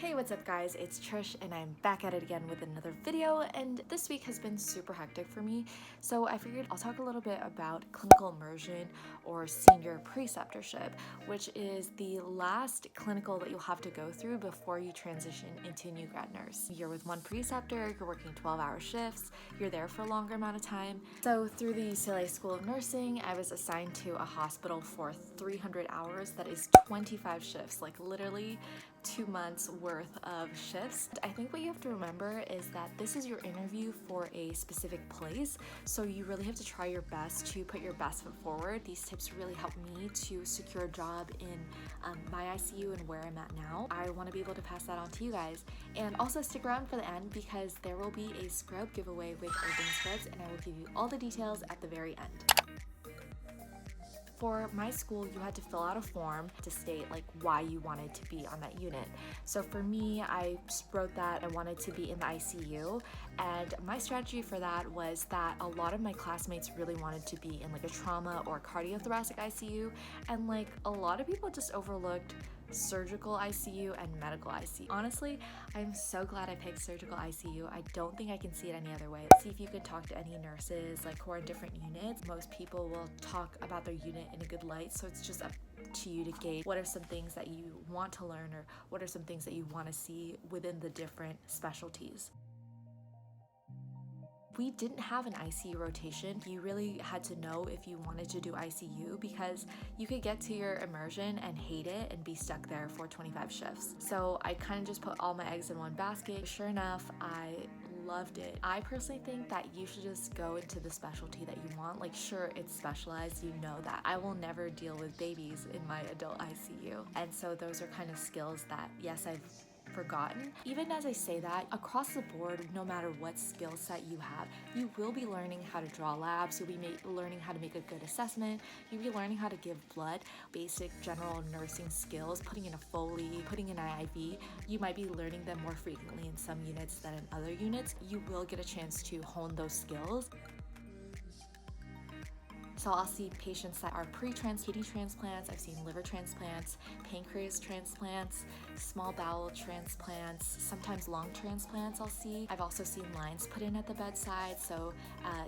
Hey, what's up guys? It's Trish and I'm back at it again with another video, and this week has been super hectic for me, so I figured I'll talk a little bit about clinical immersion or senior preceptorship, which is the last clinical that you'll have to go through before you transition into new grad nurse. You're with one preceptor, you're working 12-hour shifts, you're there for a longer amount of time. So through the UCLA School of Nursing, I was assigned to a hospital for 300 hours. That is 25 shifts, like literally 2 months worth of shifts. I think what you have to remember is that this is your interview for a specific place, so you really have to try your best to put your best foot forward. These tips really help me to secure a job in my ICU and where I'm at now. I want to be able to pass that on to you guys. And also stick around for the end because there will be a scrub giveaway with urban scrubs, and I will give you all the details at the very end. For my school, you had to fill out a form to state like why you wanted to be on that unit. So for me, I wrote that I wanted to be in the ICU, and my strategy for that was that a lot of my classmates really wanted to be in like a trauma or cardiothoracic ICU, and like a lot of people just overlooked surgical ICU and medical ICU. Honestly, I'm so glad I picked surgical ICU. I don't think I can see it any other way. See if you could talk to any nurses like who are in different units. Most people will talk about their unit in a good light, so it's just up to you to gauge what are some things that you want to learn or what are some things that you want to see within the different specialties. We didn't have an ICU rotation. You really had to know if you wanted to do ICU because you could get to your immersion and hate it and be stuck there for 25 shifts. So I kind of just put all my eggs in one basket. Sure enough, I loved it. I personally think that you should just go into the specialty that you want. Like, sure, it's specialized, you know that. I will never deal with babies in my adult ICU. And so those are kind of skills that, yes, I've forgotten. Even as I say that, across the board, no matter what skill set you have, you will be learning how to draw labs, you'll be learning how to make a good assessment, you'll be learning how to give blood, basic general nursing skills, putting in a Foley, putting in an IV. You might be learning them more frequently in some units than in other units. You will get a chance to hone those skills. So I'll see patients that are kidney transplants, I've seen liver transplants, pancreas transplants, small bowel transplants, sometimes lung transplants I'll see. I've also seen lines put in at the bedside, so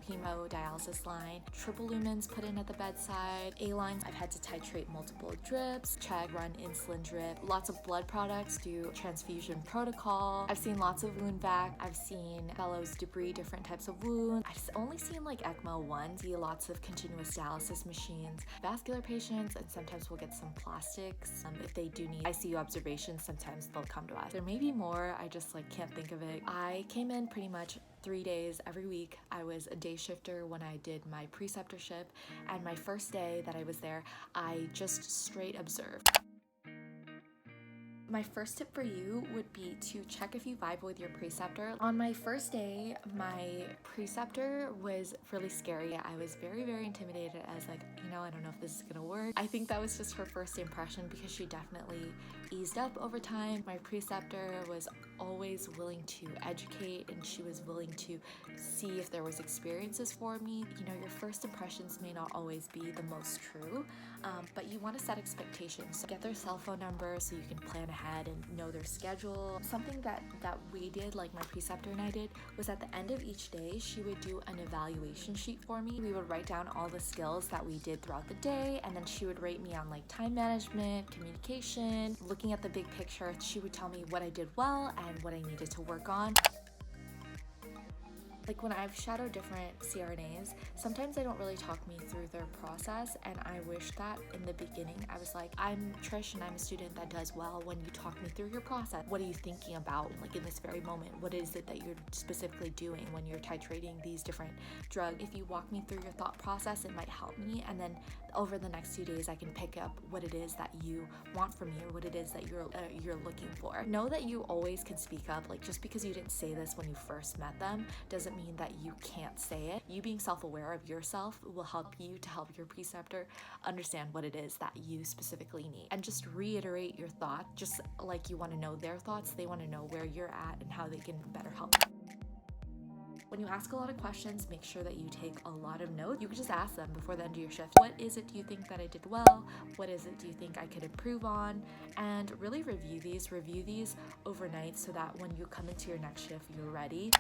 hemodialysis line, triple lumens put in at the bedside, A-lines. I've had to titrate multiple drips, chag run insulin drip, lots of blood products, do transfusion protocol. I've seen lots of wound vac. I've seen fellows debride different types of wounds. I've only seen like ECMO ones, see lots of continuous dialysis machines, vascular patients, and sometimes we'll get some plastics. If they do need ICU observations, sometimes they'll come to us. There may be more, I just like can't think of it. I came in pretty much 3 days every week. I was a day shifter when I did my preceptorship, and my first day that I was there, I just straight observed. My first tip for you would be to check if you vibe with your preceptor. On my first day, my preceptor was really scary. I was very, very intimidated. I was like, I don't know if this is gonna work. I think that was just her first impression because she definitely eased up over time. My preceptor was always willing to educate, and she was willing to see if there was experiences for me. Your first impressions may not always be the most true, but you want to set expectations. So get their cell phone number so you can plan ahead and know their schedule. Something that we did, like my preceptor and I did, was at the end of each day, she would do an evaluation sheet for me. We would write down all the skills that we did throughout the day, and then she would rate me on like time management, communication, looking at the big picture. She would tell me what I did well and what I needed to work on. Like when I've shadowed different CRNAs, sometimes they don't really talk me through their process, and I wish that in the beginning I was like, I'm Trish and I'm a student that does well when you talk me through your process. What are you thinking about like in this very moment? What is it that you're specifically doing when you're titrating these different drugs? If you walk me through your thought process, it might help me, and then over the next 2 days I can pick up what it is that you want from me or what it is that you're looking for. Know that you always can speak up. Like just because you didn't say this when you first met them doesn't mean that you can't say it. You being self-aware of yourself will help you to help your preceptor understand what it is that you specifically need. And just reiterate your thought, just like you want to know their thoughts, they want to know where you're at and how they can better help. When you ask a lot of questions, make sure that you take a lot of notes. You can just ask them before the end of your shift. What is it do you think that I did well? What is it do you think I could improve on? And really review these overnight so that when you come into your next shift, you're ready.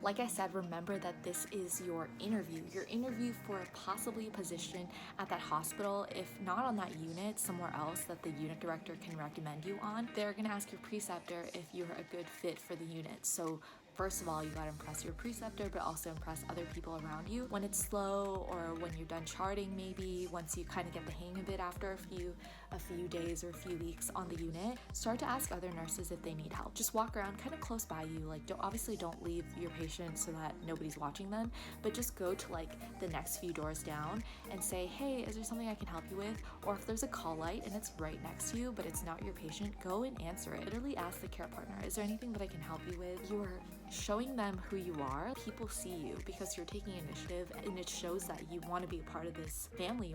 Like I said, remember that this is your interview for possibly a position at that hospital. If not on that unit, somewhere else that the unit director can recommend you on. They're gonna ask your preceptor if you're a good fit for the unit. So first of all, you gotta impress your preceptor, but also impress other people around you. When it's slow or when you're done charting, maybe once you kind of get the hang of it after a few days or a few weeks on the unit, start to ask other nurses if they need help. Just walk around kind of close by you. Like, obviously don't leave your patient so that nobody's watching them, but just go to like the next few doors down and say, hey, is there something I can help you with? Or if there's a call light and it's right next to you, but it's not your patient, go and answer it. Literally ask the care partner, is there anything that I can help you with? You are showing them who you are. People see you because you're taking initiative, and it shows that you want to be a part of this family.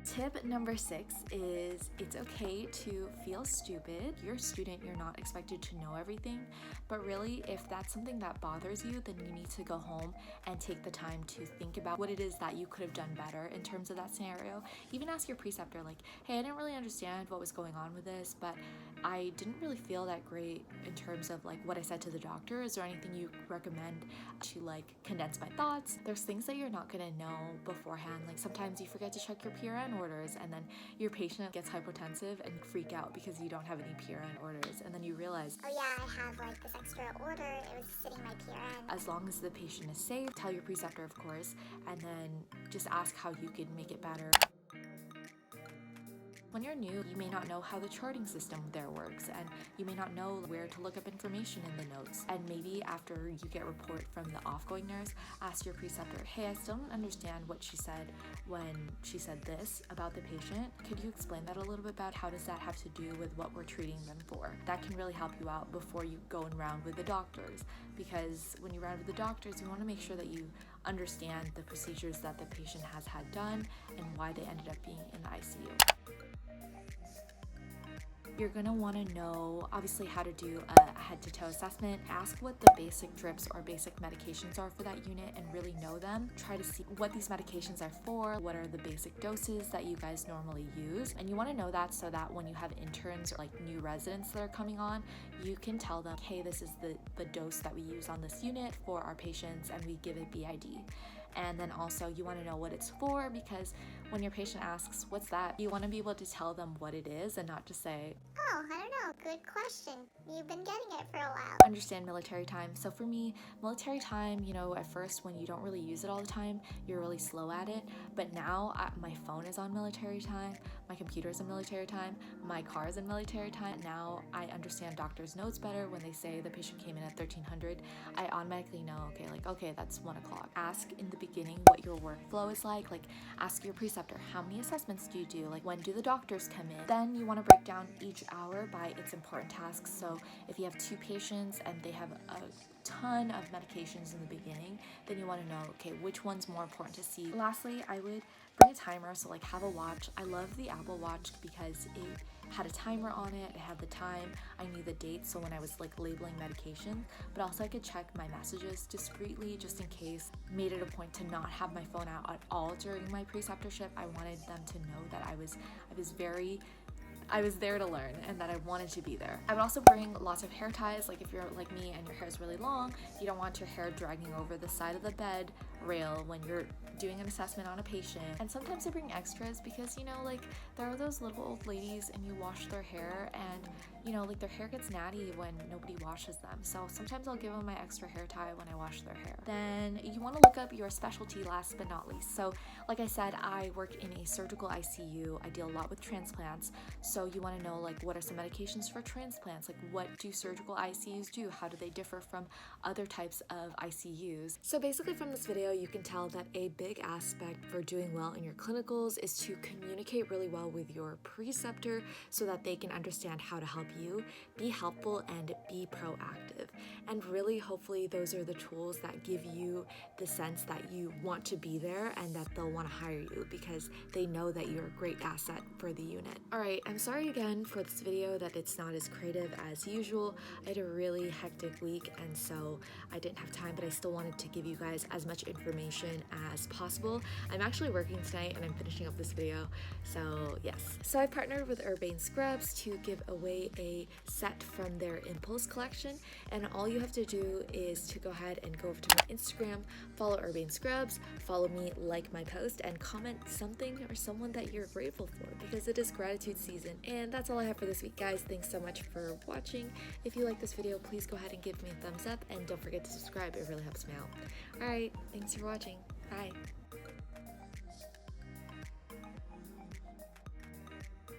Tip number 6 is it's okay to feel stupid. You're a student, you're not expected to know everything, but really if that's something that bothers you, then you need to go home and take the time to think about what it is that you could have done better in terms of that scenario. Even ask your preceptor like, hey, I didn't really understand what was going on with this, but I didn't really feel that great in terms of like what I said to the doctor. Is there anything you recommend to like condense my thoughts? There's things that you're not gonna know beforehand. Like sometimes you forget to check your PRN orders, and then your patient gets hypotensive and freak out because you don't have any PRN orders, and then you realize, oh yeah, I have like this extra order, it was sitting in my PRN. As long as the patient is safe, tell your preceptor of course, and then just ask how you can make it better. When you're new, you may not know how the charting system there works, and you may not know where to look up information in the notes. And maybe after you get a report from the offgoing nurse, ask your preceptor, hey, I still don't understand what she said when she said this about the patient. Could you explain that a little bit about how does that have to do with what we're treating them for? That can really help you out before you go and round with the doctors, because when you round with the doctors, you want to make sure that you understand the procedures that the patient has had done and why they ended up being in the ICU. You're gonna wanna know, obviously, how to do a head-to-toe assessment. Ask what the basic drips or basic medications are for that unit and really know them. Try to see what these medications are for, what are the basic doses that you guys normally use. And you wanna know that so that when you have interns or like new residents that are coming on, you can tell them, hey, this is the dose that we use on this unit for our patients, and we give it BID. And then also you want to know what it's for, because when your patient asks, what's that? You want to be able to tell them what it is and not just say, oh, I don't know, good question. You've been getting it for a while. Understand military time. So for me, military time, at first when you don't really use it all the time, you're really slow at it. But now my phone is on military time, my computer is in military time, my car is in military time. Now I understand doctors' notes better. When they say the patient came in at 1300, I automatically know, okay, that's 1 o'clock. Ask in the beginning what your workflow is like ask your preceptor, how many assessments do you do? Like, when do the doctors come in? Then you want to break down each hour by its important tasks. So if you have 2 patients and they have a ton of medications in the beginning, then you want to know, okay, which one's more important to see. Lastly, I would bring a timer, so like have a watch. I love the Apple Watch because it had a timer on it, it had the time, I knew the date, so when I was like labeling medication, but also I could check my messages discreetly just in case. Made it a point to not have my phone out at all during my preceptorship. I wanted them to know that I was there to learn and that I wanted to be there. I would also bring lots of hair ties. Like, if you're like me and your hair is really long, you don't want your hair dragging over the side of the bed rail when you're doing an assessment on a patient. And sometimes I bring extras because, there are those little old ladies and you wash their hair and, their hair gets natty when nobody washes them. So sometimes I'll give them my extra hair tie when I wash their hair. Then you want to look up your specialty last but not least. So like I said, I work in a surgical ICU. I deal a lot with transplants. So you want to know, what are some medications for transplants? What do surgical ICUs do? How do they differ from other types of ICUs? So basically from this video, you can tell that a big aspect for doing well in your clinicals is to communicate really well with your preceptor so that they can understand how to help you, be helpful, and be proactive. And really, hopefully, those are the tools that give you the sense that you want to be there and that they'll want to hire you because they know that you're a great asset for the unit. Alright, I'm sorry again for this video that it's not as creative as usual. I had a really hectic week and so I didn't have time, but I still wanted to give you guys as much information as possible. I'm actually working tonight and I'm finishing up this video, so yes. So I partnered with Urbane Scrubs to give away a set from their Impulse collection, and all you have to do is to go ahead and go over to my Instagram, follow Urbane Scrubs, follow me, like my post, and comment something or someone that you're grateful for because it is gratitude season. And that's all I have for this week, guys. Thanks so much for watching. If you like this video, please go ahead and give me a thumbs up and don't forget to subscribe. It really helps me out. Alright, thanks for watching. Bye.